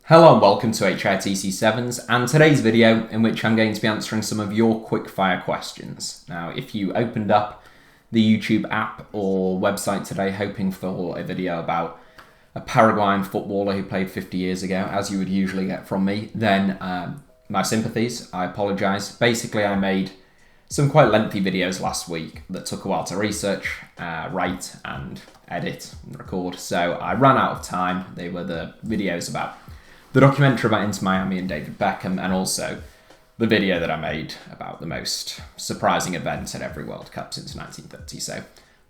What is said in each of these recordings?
Hello and welcome to HITC Sevens and today's video in which I'm going to be answering some of your quickfire questions. Now, if you opened up the YouTube app or website today hoping for a video about a Paraguayan footballer who played 50 years ago, as you would usually get from me, then my sympathies, I apologise. Basically, I made some quite lengthy videos last week that took a while to research, write and edit and record, so I ran out of time. They were the videos about the documentary about Inter Miami and David Beckham, and also the video that I made about the most surprising event at every World Cup since 1930. So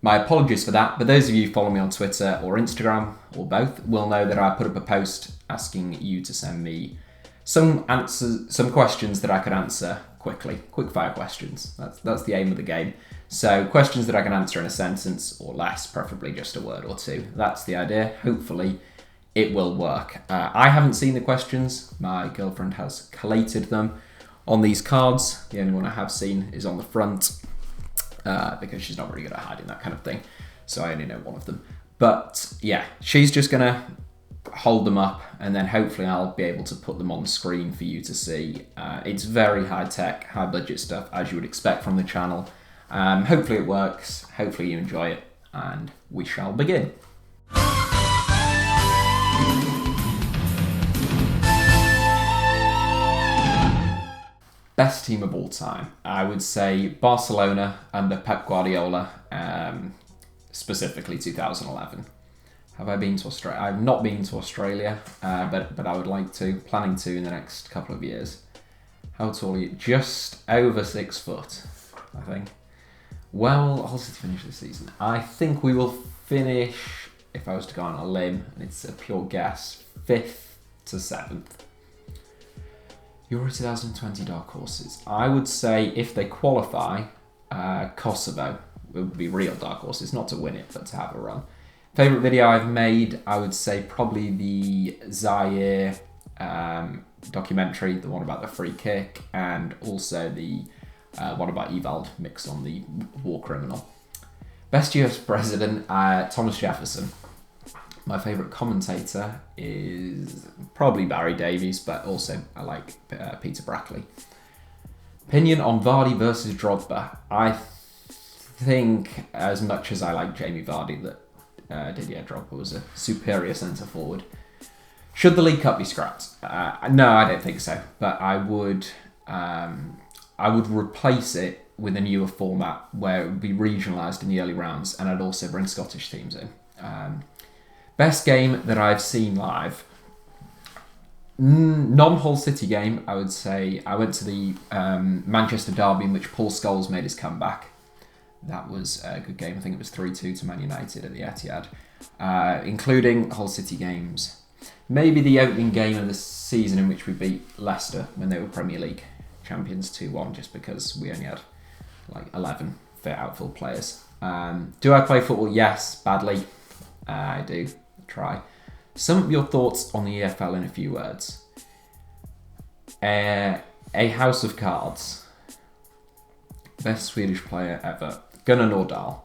my apologies for that, but those of you who follow me on Twitter or Instagram, or both, will know that I put up a post asking you to send me some questions that I could answer quickly. Quickfire questions. That's the aim of the game. So questions that I can answer in a sentence or less, preferably just a word or two. That's the idea. Hopefully it will work. I haven't seen the questions. My girlfriend has collated them on these cards. The only one I have seen is on the front because she's not very good at hiding that kind of thing. So I only know one of them. But yeah, she's just gonna hold them up and then hopefully I'll be able to put them on the screen for you to see. It's very high tech, high budget stuff as you would expect from the channel. Hopefully it works. Hopefully you enjoy it and we shall begin. Best team of all time. I would say Barcelona under Pep Guardiola, specifically 2011. Have I been to Australia? I've not been to Australia, but I would like to, planning to in the next couple of years. How tall are you? Just over 6 foot, I think. Well, Hull City finish this season. I think we will finish, if I was to go on a limb, and it's a pure guess, 5th to 7th. Euro 2020 dark horses. I would say if they qualify, Kosovo would be real dark horses, not to win it, but to have a run. Favourite video I've made, I would say probably the Zaire documentary, the one about the free kick, and also the one about Ewald mixed on the war criminal. Best US president, Thomas Jefferson. My favourite commentator is probably Barry Davies, but also I like Peter Brackley. Opinion on Vardy versus Drogba. I think, as much as I like Jamie Vardy, that Didier Drogba was a superior centre forward. Should the League Cup be scrapped? No, I don't think so. But I would replace it with a newer format where it would be regionalised in the early rounds, and I'd also bring Scottish teams in. Best game that I've seen live. Non-Hull City game, I would say. I went to the Manchester derby in which Paul Scholes made his comeback. That was a good game. I think it was 3-2 to Man United at the Etihad. Including Hull City games. Maybe the opening game of the season in which we beat Leicester when they were Premier League champions 2-1, just because we only had like 11 fit outfield players. Do I play football? Yes, badly. I do. Try. Sum up your thoughts on the EFL in a few words. A house of cards. Best Swedish player ever. Gunnar Nordahl.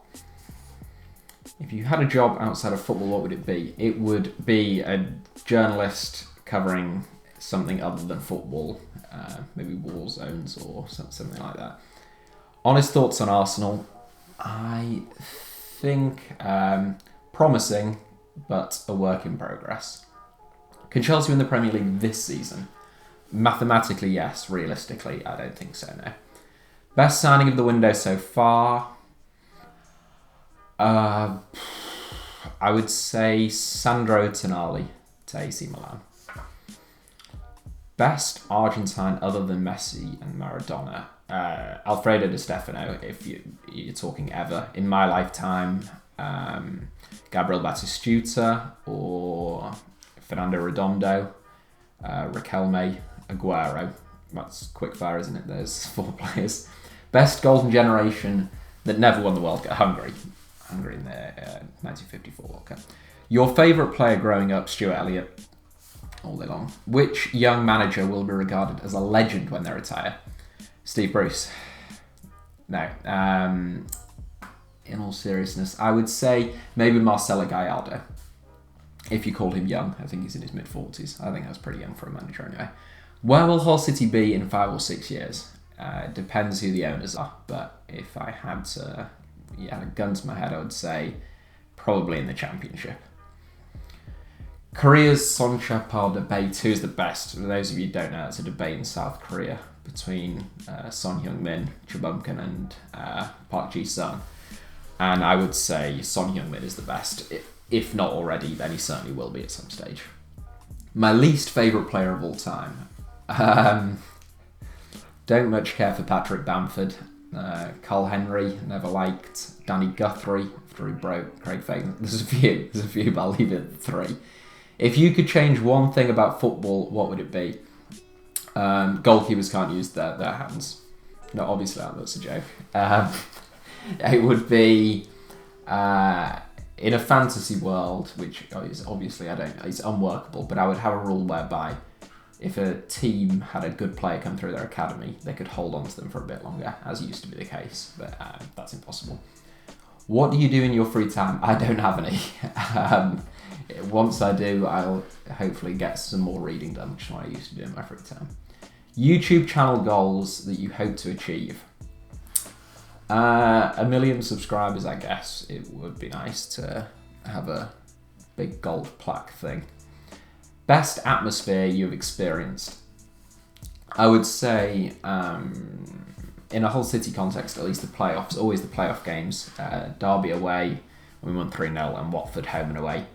If you had a job outside of football, what would it be? It would be a journalist covering something other than football. Maybe war zones or something like that. Honest thoughts on Arsenal. I think promising, but a work in progress. Can Chelsea win the Premier League this season? Mathematically, yes. Realistically, I don't think so, no. Best signing of the window so far? I would say Sandro Tonali to AC Milan. Best Argentine other than Messi and Maradona? Alfredo Di Stefano, if you're talking ever. In my lifetime, Gabriel Batistuta or Fernando Redondo, Riquelme, Aguero. That's quickfire, isn't it? There's 4 players. Best golden generation that never won the World Cup. Hungary in the 1954 World Cup. Your favourite player growing up? Stuart Elliott, all day long. Which young manager will be regarded as a legend when they retire? Steve Bruce. No. In all seriousness, I would say maybe Marcelo Gallardo. If you called him young, I think he's in his mid-40s. I think that's pretty young for a manager anyway. Where will Hull City be in 5 or 6 years? It depends who the owners are, but if I had to, a gun to my head, I would say probably in the Championship. Korea's Sonchapal debate, who's the best? For those of you who don't know, it's a debate in South Korea between Son Heung-min, Chubumkin, and Park Ji-sung. And I would say Son Heung-min is the best. If not already, then he certainly will be at some stage. My least favourite player of all time. Don't much care for Patrick Bamford. Carl Henry, never liked. Danny Guthrie, after he broke Craig Fagan. There's a few, but I'll leave it at 3. If you could change one thing about football, what would it be? Goalkeepers can't use their hands. No, obviously that's a joke. It would be in a fantasy world, which is obviously it's unworkable, but I would have a rule whereby if a team had a good player come through their academy, they could hold on to them for a bit longer, as used to be the case, but that's impossible. What do you do in your free time? I don't have any. Once I do, I'll hopefully get some more reading done, which is what I used to do in my free time. YouTube channel goals that you hope to achieve. 1 million subscribers, I guess. It would be nice to have a big gold plaque thing. Best atmosphere you've experienced. I would say, in a Hull City context, at least the playoffs, always the playoff games. Derby away, we won 3-0, and Watford home and away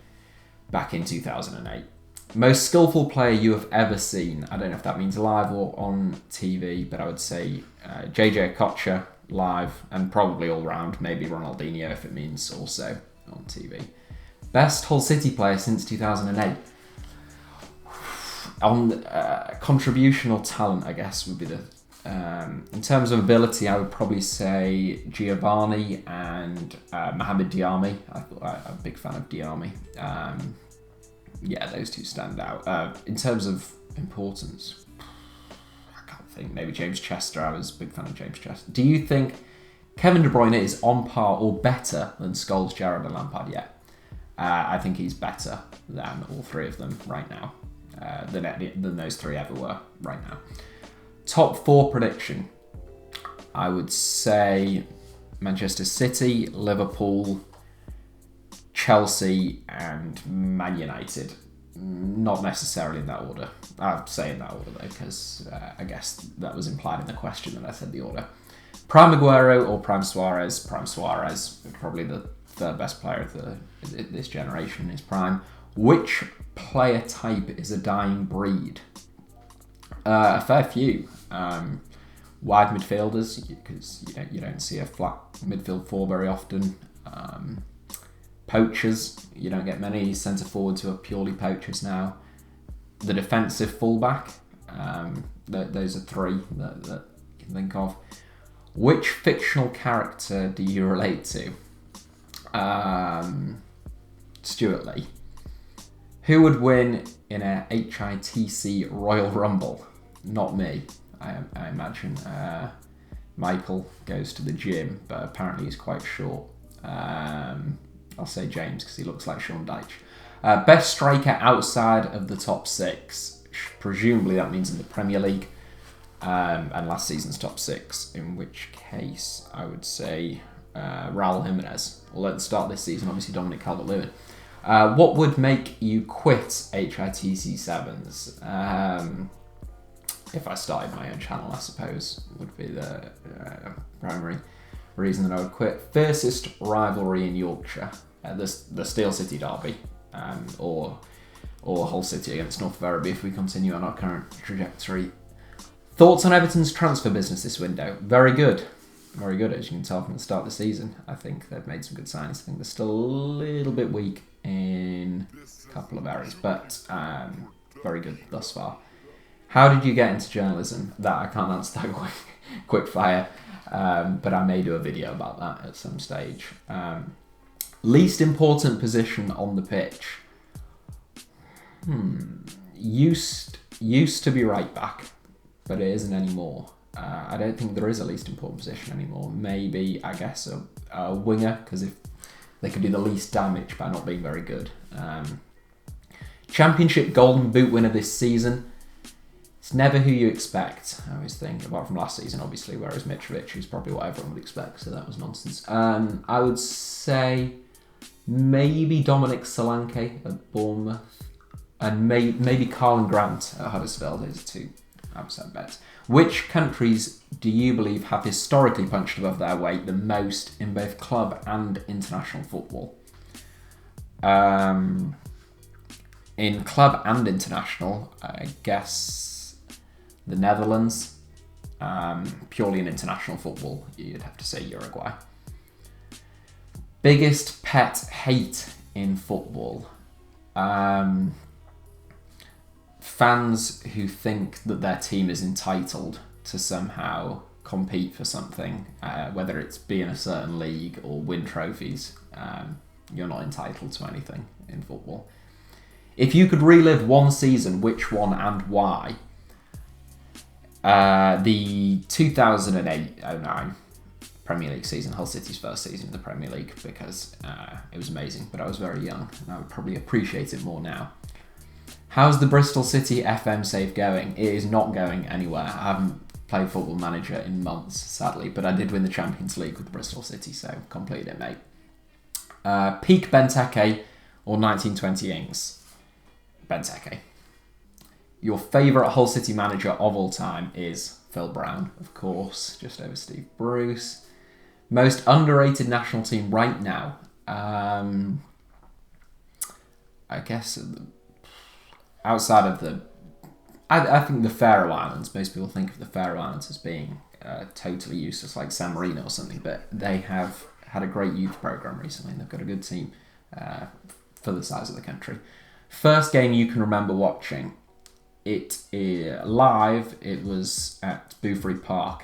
back in 2008. Most skillful player you have ever seen. I don't know if that means live or on TV, but I would say JJ Okocha live and probably all round. Maybe Ronaldinho if it means also on TV. Best Hull City player since 2008. On contributional talent, I guess would be the. In terms of ability, I would probably say Giovanni and Mohamed Diarmi. I'm a big fan of Diarmi. Those two stand out. In terms of importance, I can't think. Maybe James Chester. I was a big fan of James Chester. Do you think Kevin De Bruyne is on par or better than Scholes, Gerrard and Lampard yet? I think he's better than all 3 of them right now. Than those 3 ever were right now. Top 4 prediction. I would say Manchester City, Liverpool, Chelsea and Man United. Not necessarily in that order. I'd say in that order though, because I guess that was implied in the question that I said the order. Prime Aguero or Prime Suarez? Prime Suarez, probably the 3rd best player of this generation is Prime. Which player type is a dying breed? A fair few. Wide midfielders, because you don't see a flat midfield 4 very often. Poachers, you don't get many centre forwards who are purely poachers now. The defensive fullback, those are 3 that you can think of. Which fictional character do you relate to? Stuart Lee. Who would win in a HITC Royal Rumble? Not me, I imagine. Michael goes to the gym, but apparently he's quite short. I'll say James because he looks like Sean Dyche. Best striker outside of the top 6. Presumably that means in the Premier League. And last season's top 6, in which case I would say Raul Jimenez. Although at the start of this season, obviously Dominic Calvert-Lewin. What would make you quit HITC Sevens? If I started my own channel, I suppose, would be the primary reason that I would quit. Fiercest rivalry in Yorkshire, the Steel City derby, or Hull City against North Werribee if we continue on our current trajectory. Thoughts on Everton's transfer business this window? Very good, as you can tell from the start of the season. I think they've made some good signings. I think they're still a little bit weak in a couple of areas, but very good thus far. How did you get into journalism? That I can't answer that quick fire, but I may do a video about that at some stage. Least important position on the pitch. Used to be right back, but it isn't anymore. I don't think there is a least important position anymore. Maybe, I guess, a winger, because if they could do the least damage by not being very good. Championship Golden Boot winner this season. It's never who you expect, I always think, apart from last season, obviously, whereas Mitrovic is probably what everyone would expect, so that was nonsense. I would say maybe Dominic Solanke at Bournemouth, and maybe Carlin Grant at Huddersfield. Those are two outside bets. Which countries do you believe have historically punched above their weight the most in both club and international football? In club and international, I guess the Netherlands. Purely in international football, you'd have to say Uruguay. Biggest pet hate in football? Fans who think that their team is entitled to somehow compete for something, whether it's be in a certain league or win trophies. You're not entitled to anything in football. If you could relive one season, which one and why? The 2008-09 Premier League season, Hull City's first season in the Premier League, because it was amazing, but I was very young and I would probably appreciate it more now. How's the Bristol City FM save going? It is not going anywhere. I haven't played Football Manager in months, sadly, but I did win the Champions League with Bristol City, so completed it, mate. Peak Benteke or 1920 Ings? Benteke. Your favourite Hull City manager of all time is Phil Brown, of course, just over Steve Bruce. Most underrated national team right now? I guess outside of the... I think the Faroe Islands. Most people think of the Faroe Islands as being totally useless, like San Marino or something, but they have had a great youth programme recently and they've got a good team for the size of the country. First game you can remember watching? It live. It was at Boothry Park,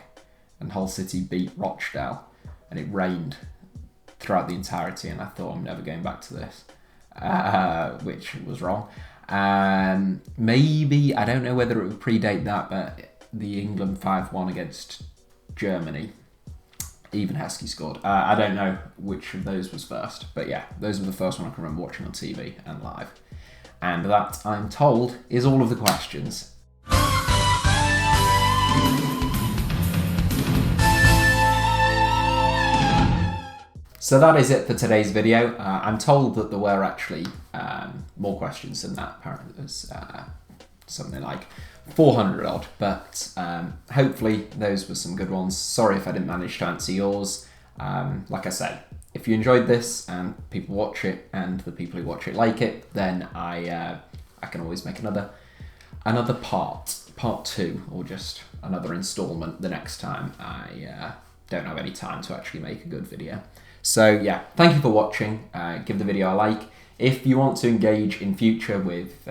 and Hull City beat Rochdale, and it rained throughout the entirety. And I thought, I'm never going back to this, which was wrong. Maybe, I don't know whether it would predate that, but the England 5-1 against Germany. Even Heskey scored. I don't know which of those was first, but yeah, those were the first one I can remember watching on TV and live. And that, I'm told, is all of the questions. So that is it for today's video. I'm told that there were actually more questions than that. Apparently there's something like 400 odd, but hopefully those were some good ones. Sorry if I didn't manage to answer yours. Like I say, if you enjoyed this and people watch it and the people who watch it like it, then I can always make another part 2, or just another installment the next time I don't have any time to actually make a good video. So yeah, thank you for watching. Give the video a like. If you want to engage in future with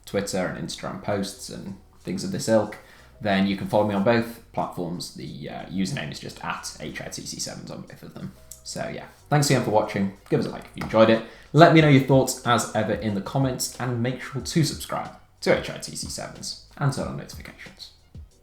Twitter and Instagram posts and things of this ilk, then you can follow me on both platforms. The username is just at HITC Sevens on both of them. So yeah, thanks again for watching. Give us a like if you enjoyed it. Let me know your thoughts as ever in the comments, and make sure to subscribe to HITC Sevens and turn on notifications.